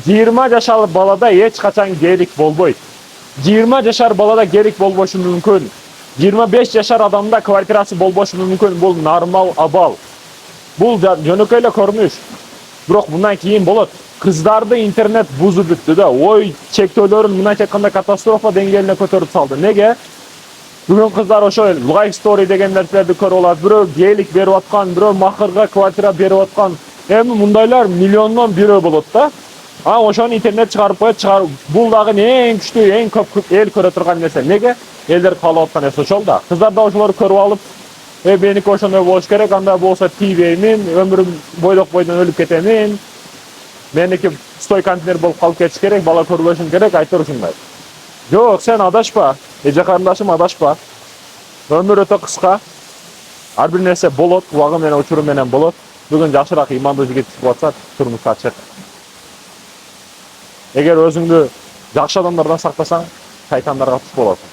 20 жашар балada эч качан гейлик болбойт. 20 жашар балада гейлик болбошу мүмкүн. 25 жашар адамда квартирасы болбошу мүмкүн. Бул нормал абал. Бул жөнөкөй эле көрүнүш. Бирок мындан кийин болот. Кыздарды интернет бузуп бүттү да. Ой, чектөөлөрүн мындайча айтканда катастрофа деңгээлине көтөрүп салды. Неге? Бүгүн кыздар ошо life story деген нерселерди көрүп алат. Бирөө гейлик берип аткан, бирөө махырга квартира берип аткан. Эми мындайлар миллиондон бирөө болот да. Ошону интернет чыгарып коет, бул дагы эң күчтүү, эң көп эл көрө турган нерсе. Неге? Элдер каалап аткан нерсе ошол да. Кыздар да ошолорду көрүп алып, меники ошондой болуш керек, анда болсо тийбеймин, өмүрүм бойлок бойдон өлүп кетемин. Меники стой контейнер болуп калып кетиш керек, бала көрбөшүм керек, айтор ушундай. Жок, сен адашпа. Эже карындашым адашпа. Өмүр өтө кыска. Ар бир нерсе болот, убагы менен, учуру менен болот. Бүгүн жакшыраак имандуу жигит чыгып атса, турмуш ачык. Эгер өзүңдү жакшы адамдардан сактасаң, шайтандарга туш болосуң.